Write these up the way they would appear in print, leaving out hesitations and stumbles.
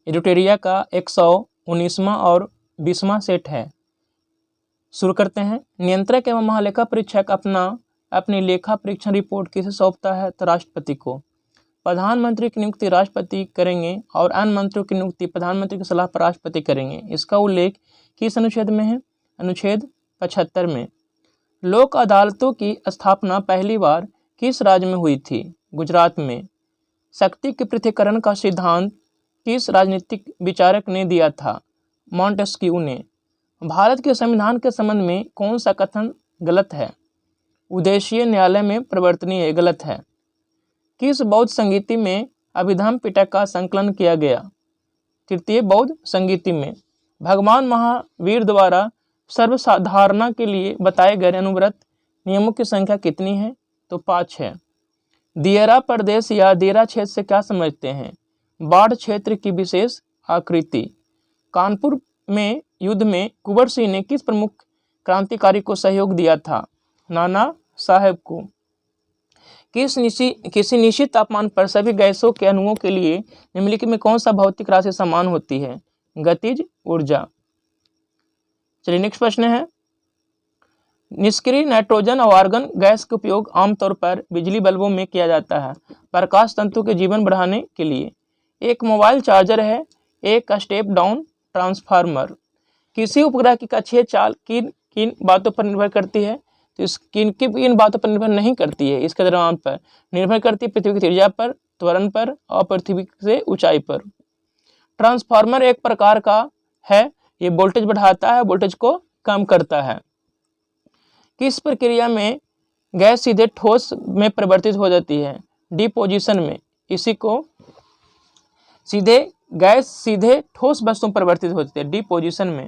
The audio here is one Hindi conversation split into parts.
एडिटोरिया का 119वां और 20वां सेट है। शुरू करते हैं। नियंत्रक एवं महालेखा परीक्षक अपनी लेखा परीक्षण रिपोर्ट किसे सौंपता है? तो राष्ट्रपति को। प्रधानमंत्री की नियुक्ति राष्ट्रपति करेंगे और अन्य मंत्रियों की नियुक्ति प्रधानमंत्री की सलाह पर राष्ट्रपति करेंगे। इसका उल्लेख किस अनुच्छेद में है? अनुच्छेद 75 में। लोक अदालतों की स्थापना पहली बार किस राज्य में हुई थी? गुजरात में। शक्ति के पृथक्करण का सिद्धांत किस राजनीतिक विचारक ने दिया था? मॉन्टेस्क्यू ने। भारत के संविधान के संबंध में कौन सा कथन गलत है? उद्देशीय न्यायालय में परिवर्तनीय गलत है। किस बौद्ध संगीति में अभिधम्म पिटक का संकलन किया गया? तृतीय बौद्ध संगीति में। भगवान महावीर द्वारा सर्वसाधारणा के लिए बताए गए अनुव्रत नियमों की संख्या कितनी है? तो 5 है। दियरा प्रदेश या दियरा क्षेत्र से क्या समझते हैं? बाढ़ क्षेत्र की विशेष आकृति। कानपुर में युद्ध में कुंवर सिंह ने किस प्रमुख क्रांतिकारी को सहयोग दिया था? नाना साहेब को। किसी निश्चित तापमान पर सभी गैसों के अणुओं के लिए निम्नलिखित में कौन सा भौतिक राशि समान होती है? गतिज ऊर्जा। चलिए नेक्स्ट प्रश्न है। निष्क्रिय नाइट्रोजन और आर्गन गैस का उपयोग आमतौर पर बिजली बल्बों में किया जाता है प्रकाश तंतु के जीवन बढ़ाने के लिए। एक मोबाइल चार्जर है, एक स्टेप डाउन ट्रांसफार्मर। किसी उपग्रह की कक्षीय चाल किन किन बातों पर निर्भर करती है? तो इन बातों पर निर्भर नहीं करती है। इसके द्रव्यमान पर निर्भर करती है, पृथ्वी की त्रिज्या पर, त्वरण पर और पृथ्वी से ऊंचाई पर। ट्रांसफार्मर एक प्रकार का है, ये वोल्टेज बढ़ाता है, वोल्टेज को कम करता है। किस प्रक्रिया में गैस सीधे ठोस में परिवर्तित हो जाती है? डिपोजिशन में। इसी को गैस सीधे ठोस वस्तु में परिवर्तित होती है, डिपोजिशन में।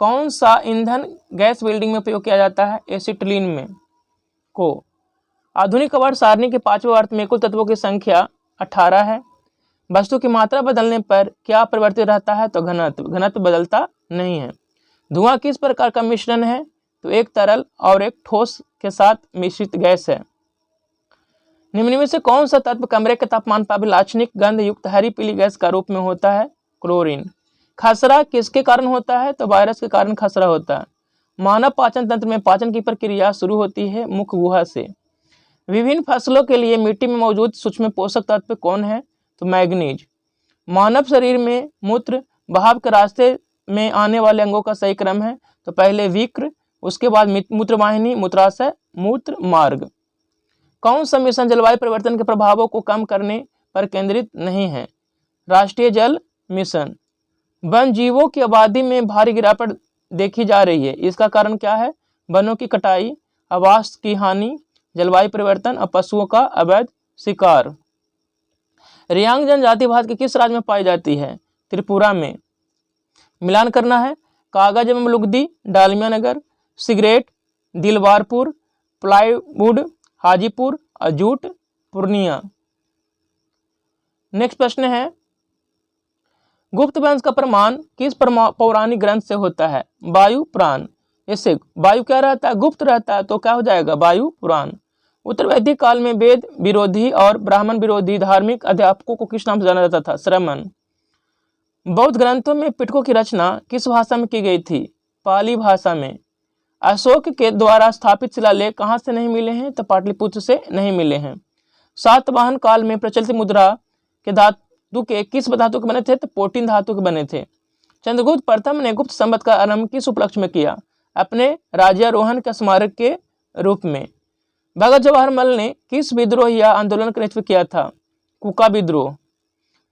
कौन सा ईंधन गैस वेल्डिंग में उपयोग किया जाता है? एसिटिलीन में को। आधुनिक आवर्त सारणी के 5वें अर्थ में कुल तत्वों की संख्या 18 है। वस्तु की मात्रा बदलने पर क्या परिवर्तित रहता है? तो घनत्व बदलता नहीं है। धुआं किस प्रकार का मिश्रण है? तो एक तरल और एक ठोस के साथ मिश्रित गैस है। निम्न में से कौन सा तत्व कमरे के तापमान पर लाक्षणिक गंध युक्त हरी पीली गैस का रूप में होता है? क्लोरीन। खसरा किसके कारण होता है? तो वायरस के कारण खसरा होता है। मानव पाचन तंत्र में पाचन की प्रक्रिया शुरू होती है मुख गुहा से। विभिन्न फसलों के लिए मिट्टी में मौजूद सूक्ष्म पोषक तत्व कौन है? तो मैग्नीज। मानव शरीर में मूत्र बहाव के रास्ते में आने वाले अंगों का सही क्रम है? तो पहले विक्र, उसके बाद मूत्रवाहिनी, मूत्राशय, मूत्र मार्ग। कौन सा मिशन जलवायु परिवर्तन के प्रभावों को कम करने पर केंद्रित नहीं है? राष्ट्रीय जल मिशन। वन जीवों की आबादी में भारी गिरावट देखी जा रही है, इसका कारण क्या है? वनों की कटाई, आवास की हानि, जलवायु परिवर्तन और पशुओं का अवैध शिकार। रियांग जनजाति भारत के किस राज्य में पाई जाती है? त्रिपुरा में। मिलान करना है। कागज एवं लुगदी डालमिया नगर, सिगरेट दिलवारपुर, प्लाईवुड हाजीपुर और जूट पूर्णिया। नेक्स्ट प्रश्न है। गुप्त वंश का प्रमाण किस पौराणिक ग्रंथ से होता है? वायु पुराण। इससे वायु क्या रहता है? गुप्त रहता है, तो क्या हो जाएगा? वायु पुराण। उत्तर वैदिक काल में वेद विरोधी और ब्राह्मण विरोधी धार्मिक अध्यापकों को किस नाम से जाना जाता था? श्रमण। बौद्ध ग्रंथों में पिटकों की रचना किस भाषा में की गई थी? पाली भाषा में। अशोक के द्वारा स्थापित शिलालेख कहाँ से नहीं मिले हैं? तो पाटलिपुत्र से नहीं मिले हैं। सातवाहन काल में प्रचलित मुद्रा के धातु के किस धातु के बने थे? तो पोटीन धातु के बने थे। चंद्रगुप्त प्रथम ने गुप्त संवत का आरंभ किस उपलक्ष्य में किया? अपने राज्यारोहण के स्मारक के रूप में। भगत जवाहरलाल ने किस विद्रोह या आंदोलन का नेतृत्व किया था? कुका विद्रोह।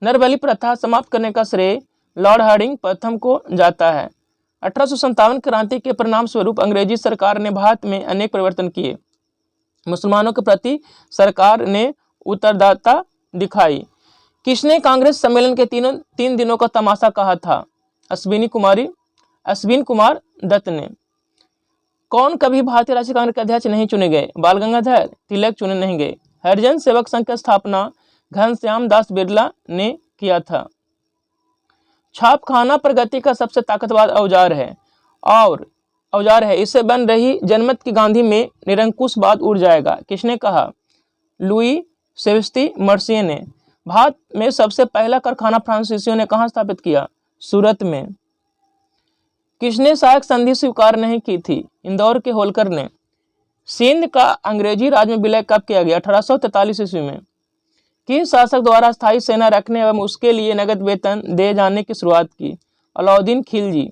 नरबलि प्रथा समाप्त करने का श्रेय लॉर्ड हार्डिंग प्रथम को जाता है। 1857 क्रांति के परिणाम स्वरूप अंग्रेजी सरकार ने भारत में अनेक परिवर्तन किए। मुसलमानों के प्रति सरकार ने उत्तरदायिता दिखाई। किसने कांग्रेस सम्मेलन के 3 दिनों का तमाशा कहा था? अश्विनी कुमार दत्त ने। कौन कभी भारतीय राष्ट्रीय कांग्रेस के अध्यक्ष नहीं चुने गए? बाल गंगाधर तिलक चुने नहीं गए। हरिजन सेवक संघ की स्थापना घनश्याम दास बिरला ने किया था। छापखाना प्रगति का सबसे ताकतवर औजार है। इससे बन रही जनमत की गांधी में निरंकुशवाद उड़ जाएगा। किसने कहा? लुई सेबस्ती मर्सिए ने। भारत में सबसे पहला कारखाना फ्रांसीसियों ने कहाँ स्थापित किया? सूरत में। किसने सहायक संधि स्वीकार नहीं की थी? इंदौर के होलकर ने। सिंध का अंग्रेजी राज में विलय कब किया गया? 1843 ईस्वी में। किस शासक द्वारा स्थायी सेना रखने एवं उसके लिए नगद वेतन दे जाने की शुरुआत की? अलाउद्दीन खिलजी।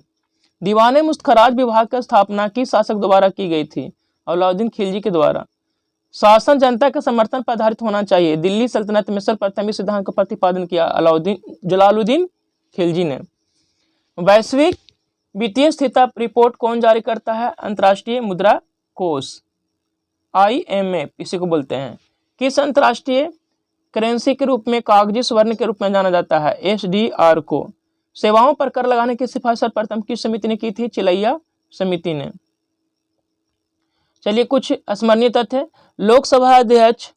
दीवाने मुस्तखराज विभाग की स्थापना किस शासक द्वारा की गई थी? अलाउद्दीन खिलजी के द्वारा। शासन जनता के समर्थन पर आधारित होना चाहिए, दिल्ली सल्तनत में सर्वप्रथम इस सिद्धांत का प्रतिपादन किया जलालुद्दीन खिलजी ने। वैश्विक वित्तीय स्थिरता रिपोर्ट कौन जारी करता है? अंतर्राष्ट्रीय मुद्रा कोष, IMF इसी को बोलते हैं। किस अंतर्राष्ट्रीय करेंसी के रूप में कागजी स्वर्ण के रूप में जाना जाता है? SDR को। सेवाओं पर कर लगाने की सिफारिश सर्वप्रथम किस समिति ने की थी? चिलैया समिति ने। चलिए कुछ स्मरणीय तथ्य। लोकसभा अध्यक्ष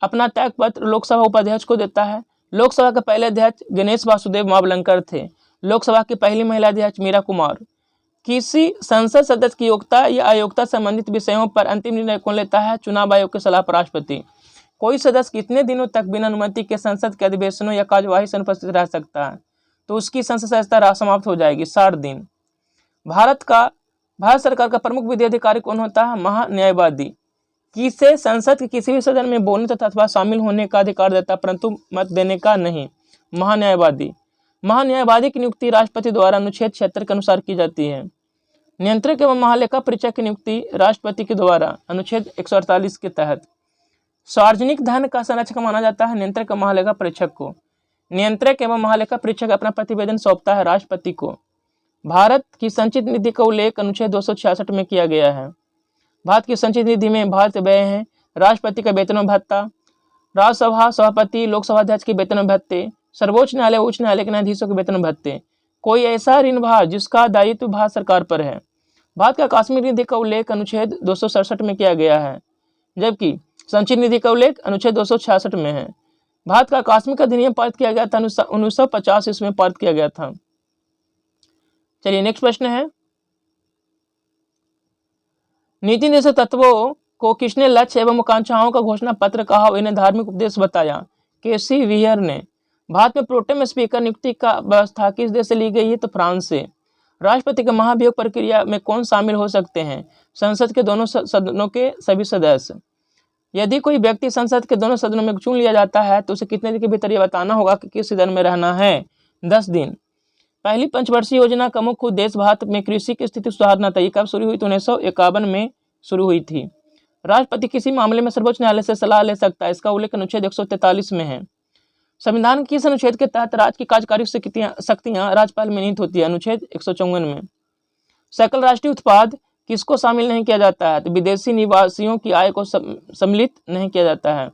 अपना त्यागपत्र लोकसभा उपाध्यक्ष को देता है। लोकसभा के पहले अध्यक्ष गणेश वासुदेव मावलंकर थे। लोकसभा की पहली महिला अध्यक्ष मीरा कुमार। किसी संसद सदस्य की योग्यता या अयोग्यता संबंधित विषयों पर अंतिम निर्णय कौन लेता है? चुनाव आयोग की सलाह पर राष्ट्रपति। कोई सदस्य कितने दिनों तक बिना अनुमति के संसद के अधिवेशनों या कार्यवाही से अनुपस्थित रह सकता है? तो उसकी संसद सदस्यता समाप्त हो जाएगी, 60 दिन। भारत सरकार का प्रमुख विधि अधिकारी कौन होता है? महान्यायवादी। किसे संसद के किसी भी सदन में बोलने तथा अथवा शामिल होने का अधिकार देता परंतु मत देने का नहीं? महान्यायवादी। महान्यायवादी की नियुक्ति राष्ट्रपति द्वारा अनुच्छेद 76 के अनुसार की जाती है। नियंत्रक एवं महालेखा परीक्षक की नियुक्ति राष्ट्रपति के द्वारा अनुच्छेद 148 के तहत। सार्वजनिक धन का संरक्षक माना जाता है नियंत्रक एवं महालेखा परीक्षक को। नियंत्रक एवं महालेखा परीक्षक अपना प्रतिवेदन सौंपता है राष्ट्रपति को। भारत की संचित निधि का उल्लेख अनुच्छेद 266 में किया गया है। भारत की संचित निधि में भारत व्यय है राष्ट्रपति का वेतन और भत्ता, राज्यसभा सभापति लोकसभा अध्यक्ष के वेतन और भत्ते, सर्वोच्च न्यायालय उच्च न्यायालय के न्यायाधीशों के वेतन और भत्ते। कोई ऐसा ऋण भार जिसका दायित्व भारत सरकार पर है। भारत का कश्मीर निधि का उल्लेख अनुच्छेद 267 में किया गया है, जबकि संचित निधि का उल्लेख अनुच्छेद 266 में है। भारत का कश्मीर का अधिनियम पारित किया गया था 1950 ईस्वी में पारित किया गया था। चलिए नेक्स्ट प्रश्न है, नीति निर्देशक तत्वों को किसने लक्ष्य एवं आकांक्षाओं का घोषणा पत्र कहा और इन्हें धार्मिक उपदेश बताया? केसी वियर ने। भारत में प्रोटेम स्पीकर नियुक्ति का व्यवस्था किस देश से ली गई है? तो फ्रांस से। राष्ट्रपति के महाभियोग प्रक्रिया में कौन शामिल हो सकते हैं? संसद के दोनों सदनों के सभी सदस्य। यदि कोई व्यक्ति संसद के दोनों सदनों में चुन लिया जाता है तो उसे कितने दिन के भीतर यह बताना होगा कि किस सदन में रहना है? 10 दिन। पहली पंचवर्षीय योजना का मुख्य उद्देश्य भारत में कृषि की स्थिति सुधारना था। ये कब शुरू हुई? तो 1951 में शुरू हुई थी। राष्ट्रपति किसी मामले में सर्वोच्च न्यायालय से सलाह ले सकता है, इसका उल्लेख अनुच्छेद 143 में है। संविधान के किस अनुच्छेद के तहत राज्य की कार्यकारी शक्तियां राज्यपाल में निहित होती है? अनुच्छेद 154 में। सकल राष्ट्रीय उत्पाद किसको शामिल नहीं किया जाता है? तो विदेशी निवासियों की आय को सम्मिलित नहीं किया जाता है।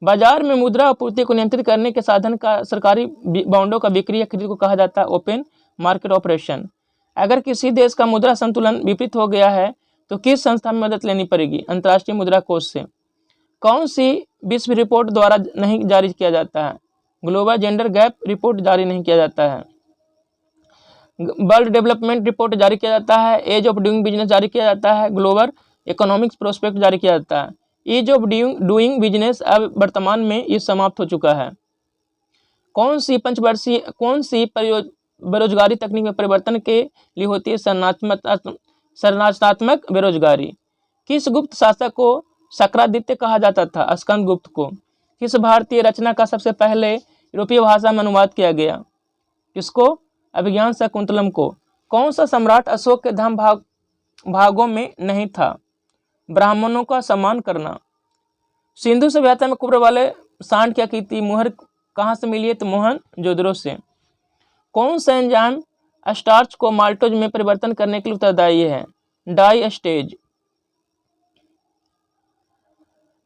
बाजार में मुद्रा आपूर्ति को नियंत्रित करने के साधन का सरकारी बॉन्डों का बिक्री या खरीद को कहा जाता है ओपन मार्केट ऑपरेशन। अगर किसी देश का मुद्रा संतुलन विपरीत हो गया है तो किस संस्था में मदद लेनी पड़ेगी? अंतर्राष्ट्रीय मुद्रा कोष से। कौन सी विश्व रिपोर्ट द्वारा नहीं जारी किया जाता है? ग्लोबल जेंडर गैप रिपोर्ट जारी नहीं किया जाता है। वर्ल्ड डेवलपमेंट रिपोर्ट जारी किया जाता है। एज ऑफ डूइंग बिजनेस जारी किया जाता है। ग्लोबल इकोनॉमिक्स प्रोस्पेक्ट जारी किया जाता है। एज ऑफ डूइंग बिजनेस अब वर्तमान में ये समाप्त हो चुका है। कौन सी बेरोजगारी तकनीक में परिवर्तन के लिए होती है? संरचनात्मक बेरोजगारी। किस गुप्त शासक को शक्रादित्य कहा जाता था? स्कंदगुप्त को। किस भारतीय रचना का सबसे पहले यूरोपीय भाषा में अनुवाद किया गया? किसको? अभिज्ञान शाकुंतलम को। कौन सा सम्राट अशोक के धर्म भागों में नहीं था? ब्राह्मणों का सम्मान करना। सिंधु सभ्यता में कुब्र वाले सांड क्या की थी? मुहर कहाँ से मिली है? तो मोहनजोदड़ो से। कौन सा एंजाइम स्टार्च को माल्टोज में परिवर्तन करने के लिए उत्तरदायी है? डाइस्टेज।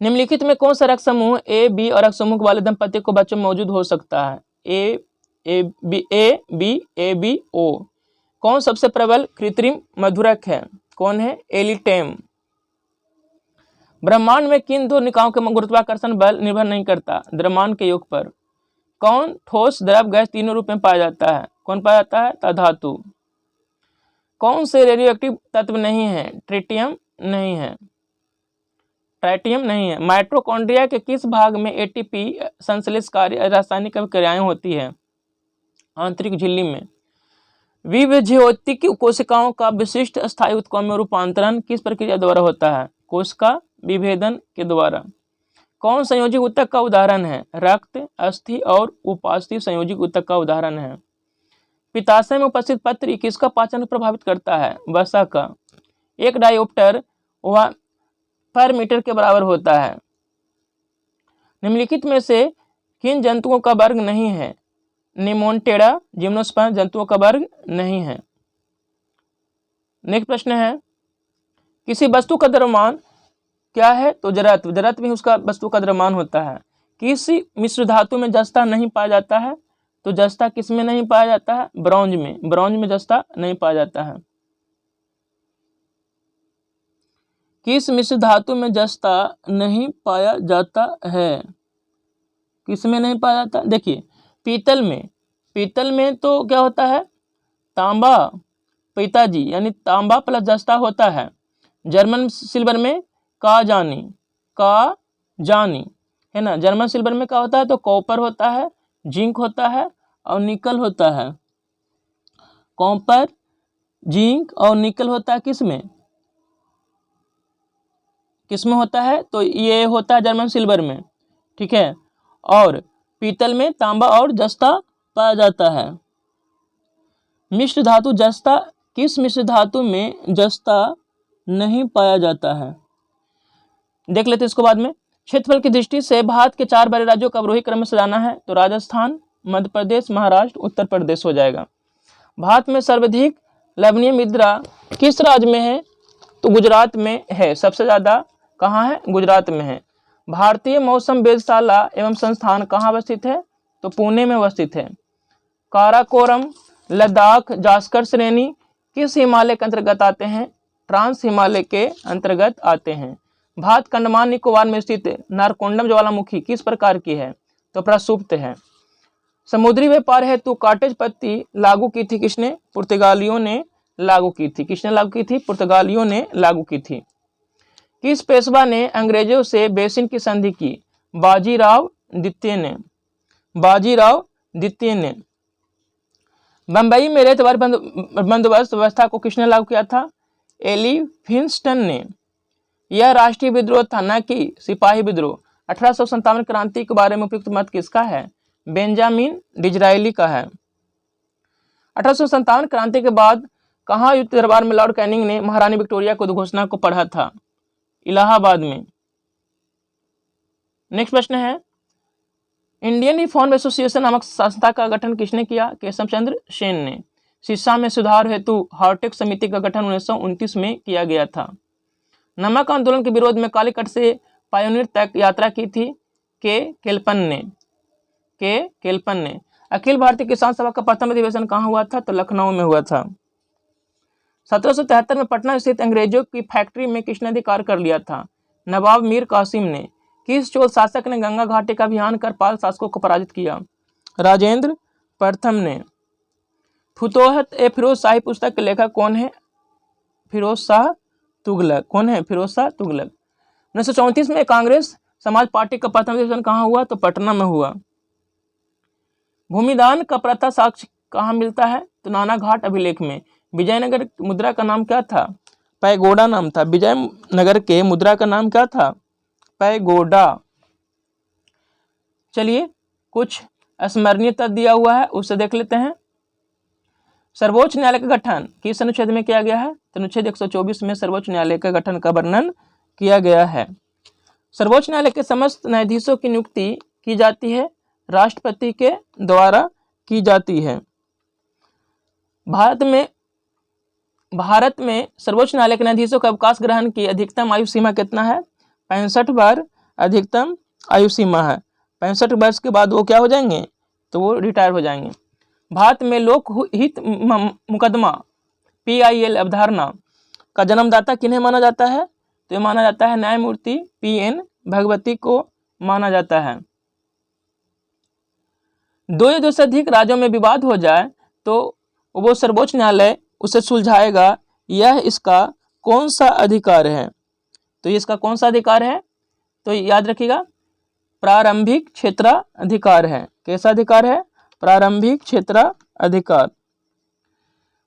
निम्नलिखित में कौन सा रक्त समूह ए बी और रक्त समूह वाले दंपति को बच्चों में मौजूद हो सकता है? A B O. कौन सबसे प्रबल कृत्रिम मधुरक है? कौन है? एलिटेम। ब्रह्मांड में किन दो निकायों के गुरुत्वाकर्षण बल निर्भर नहीं करता? द्रव्यमान के योग पर। कौन ठोस द्रव गैस तीनों रूप में पाया जाता है? कौन पाया जाता है? तधातु। कौन से रेडियोएक्टिव तत्व नहीं है? ट्रिटियम नहीं है। ट्राइटियम नहीं है। माइटोकॉन्ड्रिया के किस भाग में एटीपी संश्लेषकारी रासायनिक क्रियाएं होती है? आंतरिक झिल्ली में। विभज्योतिक कोशिकाओं का विशिष्ट स्थायी उत्कों में रूपांतरण किस प्रक्रिया द्वारा होता है? कोशिका विभेदन के द्वारा। कौन संयोजित ऊतक का उदाहरण है? रक्त, अस्थि और उपास्थि संयोजित ऊतक का उदाहरण है। पित्ताशय में उपस्थित पत्री किसका पाचन प्रभावित करता है? वसा का। एक डायोप्टर वह पर मीटर के बराबर होता है। निम्नलिखित में से किन जंतुओं का वर्ग नहीं है? निमोनिटेरा, जिम्नोस्पर्म जंतुओं का वर्ग नहीं है। नेक्स्ट प्रश्न है, किसी वस्तु का द्रव्यमान क्या है? तो जरत्व। जरत्व भी उसका वस्तु का द्रव्यमान होता है। किसी मिश्र धातु में जस्ता नहीं पाया जाता है? तो जस्ता किस में नहीं पाया जाता है? ब्रॉन्ज में। ब्रॉन्ज में जस्ता नहीं पाया जाता है। किस मिश्र धातु में जस्ता नहीं पाया जाता है? किस में नहीं पाया जाता? देखिए, पीतल में। पीतल में तो क्या होता है? तांबा पिताजी यानी तांबा प्लस जस्ता होता है। जर्मन सिल्वर में का जानी है ना। जर्मन सिल्वर में क्या होता है? तो कॉपर होता है, जिंक होता है और निकल होता है। कॉपर, जिंक और निकल होता है किसमें? किसमें होता है? तो ये होता है जर्मन सिल्वर में, ठीक है। और पीतल में तांबा और जस्ता पाया जाता है। मिश्र धातु जस्ता, किस मिश्र धातु में जस्ता नहीं पाया जाता है? देख लेते इसको बाद में। क्षेत्रफल की दृष्टि से भारत के 4 बड़े राज्यों का अवरोही क्रम में सजाना है तो राजस्थान, मध्य प्रदेश, महाराष्ट्र, उत्तर प्रदेश हो जाएगा। भारत में सर्वाधिक लवणीय मृदा किस राज्य में है? तो गुजरात में है। सबसे ज्यादा कहाँ है? गुजरात में है। भारतीय मौसम वेधशाला एवं संस्थान कहाँ अवस्थित है? तो पुणे में अवस्थित है। काराकोरम, लद्दाख, जास्कर श्रेणी किस हिमालय के अंतर्गत आते हैं? ट्रांस हिमालय के अंतर्गत आते हैं। भारत के अंडमान निकोबार में स्थित नारकोंडम ज्वालामुखी किस प्रकार की है? तो प्रसुप्त है। समुद्री व्यापार हेतु कॉटेज पत्ती लागू की थी किसने? पुर्तगालियों ने लागू की थी। किसने लागू की थी? पुर्तगालियों ने लागू की थी। किस पेशवा ने अंग्रेजों से बेसिन की संधि की? बाजीराव द्वितीय ने। बाजीराव द्वितीय ने। बंबई में रेत बंदोबस्त व्यवस्था को किसने लागू किया था? एलिफिंस्टन ने। यह राष्ट्रीय विद्रोह था न कि सिपाही विद्रोह। 1857 क्रांति के बारे में उपयुक्त मत किसका है? बेंजामिन डिज़रायली का है। 1857 क्रांति के बाद कहाँ युद्ध दरबार में लॉर्ड कैनिंग ने महारानी विक्टोरिया को उद्घोषणा को पढ़ा था? इलाहाबाद में। नेक्स्ट प्रश्न है, इंडियन रिफॉर्म एसोसिएशन नामक संस्था का गठन किसने किया? केशव चंद्र सेन ने। शिक्षा में सुधार हेतु हार्टेक समिति का गठन 1929 में किया गया था। नमक आंदोलन के विरोध में कालीकट से पायोनियर तक यात्रा की थी के केल्पन ने। अखिल भारतीय किसान सभा का प्रथम अधिवेशन कहाँ हुआ था? तो लखनऊ में हुआ था। 1773 में पटना स्थित अंग्रेजों की फैक्ट्री में किसने अधिकार कर लिया था? नवाब मीर कासिम ने। किस चोल शासक ने गंगा घाटी का अभियान कर पाल शासकों को पराजित किया? राजेंद्र प्रथम ने। फुतोहत ए फिरोज शाही पुस्तक के लेखक कौन है? फिरोज शाह तुगलक। कौन है? फिरोज शाह तुगलक। 1934 में कांग्रेस समाज पार्टी का प्रथम अधिवेशन कहाँ हुआ? तो पटना में हुआ। भूमिदान का प्रथा साक्ष्य कहाँ मिलता है? तो नाना घाट अभिलेख में। विजयनगर मुद्रा का नाम क्या था? पैगोडा नाम था। विजयनगर के मुद्रा का नाम क्या था? पैगोडा। चलिए कुछ स्मरणीय तथ्य दिया हुआ है, उससे देख लेते हैं। सर्वोच्च न्यायालय का गठन किस अनुच्छेद में किया गया है? तो अनुच्छेद 124 में सर्वोच्च न्यायालय का गठन का वर्णन किया गया है। सर्वोच्च न्यायालय के समस्त न्यायाधीशों की नियुक्ति की जाती है राष्ट्रपति के द्वारा की जाती है। भारत में सर्वोच्च न्यायालय के न्यायाधीशों का अवकाश ग्रहण की अधिकतम आयु सीमा कितना है? 65 बार अधिकतम आयु सीमा है। 65 वर्ष के बाद वो क्या हो जाएंगे? तो वो रिटायर हो जाएंगे। भारत में लोकहित मुकदमा PIL अवधारणा का जन्मदाता किन्हें माना जाता है? तो ये माना जाता है न्यायमूर्ति PN भगवती को माना जाता है। 2 या 2 से अधिक राज्यों में विवाद हो जाए तो वो सर्वोच्च न्यायालय उसे सुलझाएगा। यह इसका कौन सा अधिकार है? तो इसका कौन सा अधिकार है? तो याद रखिएगा प्रारंभिक क्षेत्राधिकार है। कैसा अधिकार है? प्रारंभिक क्षेत्राधिकार।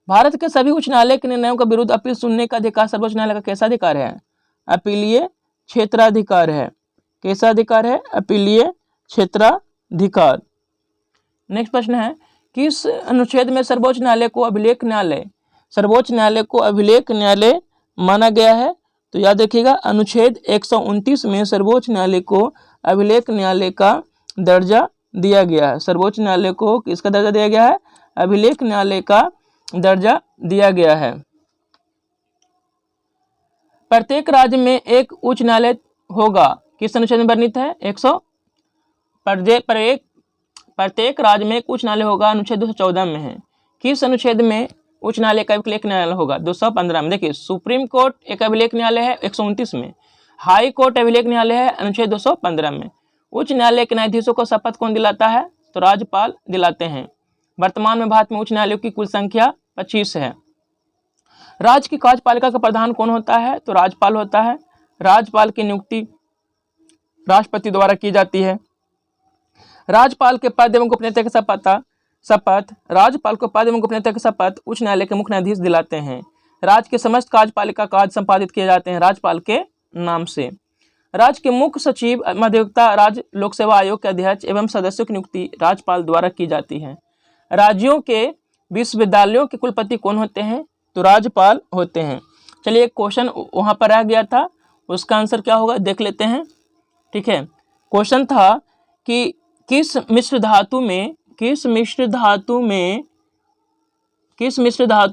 भारत के सभी उच्च न्यायालय के निर्णयों का विरुद्ध अपील सुनने का अधिकार सर्वोच्च न्यायालय का कैसा अधिकार है? अपीलीय क्षेत्राधिकार है। कैसा अधिकार है? अपीलीय क्षेत्राधिकार। नेक्स्ट प्रश्न है, किस अनुच्छेद में सर्वोच्च न्यायालय को अभिलेख न्यायालय माना गया है? तो याद रखिएगा अनुच्छेद 129 में सर्वोच्च न्यायालय को अभिलेख न्यायालय का दर्जा दिया गया है। सर्वोच्च न्यायालय को किसका दर्जा दिया गया है? अभिलेख न्यायालय का दर्जा दिया गया है। प्रत्येक राज्य में एक उच्च न्यायालय होगा, किस अनुच्छेद में वर्णित है? प्रत्येक राज्य में एक उच्च न्यायालय होगा, अनुच्छेद 214 में है। किस अनुच्छेद में उच्च न्यायालय का अभिलेख न्यायालय होगा? 215 में। देखिए सुप्रीम कोर्ट एक अभिलेख न्यायालय है 129 में, हाई कोर्ट अभिलेख न्यायालय है अनुच्छेद 215 में। उच्च न्यायालय के न्यायाधीशों को शपथ कौन दिलाता है? तो राज्यपाल दिलाते हैं। वर्तमान में भारत में उच्च न्यायालयों की कुल संख्या 25 है। राज्य की कार्यपालिका का प्रधान कौन होता है? तो राज्यपाल होता है। राज्यपाल की नियुक्ति राष्ट्रपति द्वारा की जाती है। राज्यपाल के पद एवं गोपनीयता की शपथ राज्यपाल को पद एवं गोपनीयता की शपथ उच्च न्यायालय के मुख्य न्यायाधीश दिलाते हैं। राज्य के समस्त कार्यपालिका कार्य संपादित किए जाते हैं राज्यपाल के नाम से। राज्य के मुख्य सचिव मध्ययुक्ता राज्य लोक सेवा आयोग के अध्यक्ष एवं सदस्यों की नियुक्ति राज्यपाल द्वारा की जाती है। राज्यों के विश्वविद्यालयों के कुलपति कौन होते हैं? तो राज्यपाल होते हैं। चलिए एक क्वेश्चन वहां पर रह गया था, उसका आंसर क्या होगा देख लेते हैं। ठीक है, क्वेश्चन था कि किस मिश्र धातु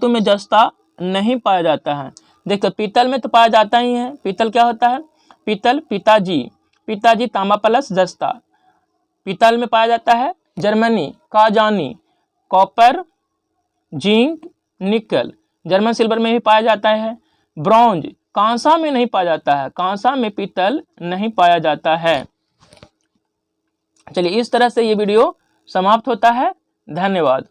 में जस्ता नहीं पाया जाता है? देखो पीतल में तो पाया जाता ही है। पीतल क्या होता है? पीतल पिताजी तांबा प्लस जस्ता पीतल में पाया जाता है। जर्मनी काजानी, कॉपर, जिंक, निकल, जर्मन सिल्वर में भी पाया जाता है। ब्रॉन्ज कांसा में नहीं पाया जाता है, कांसा में पीतल नहीं पाया जाता है। चलिए इस तरह से ये वीडियो समाप्त होता है। धन्यवाद।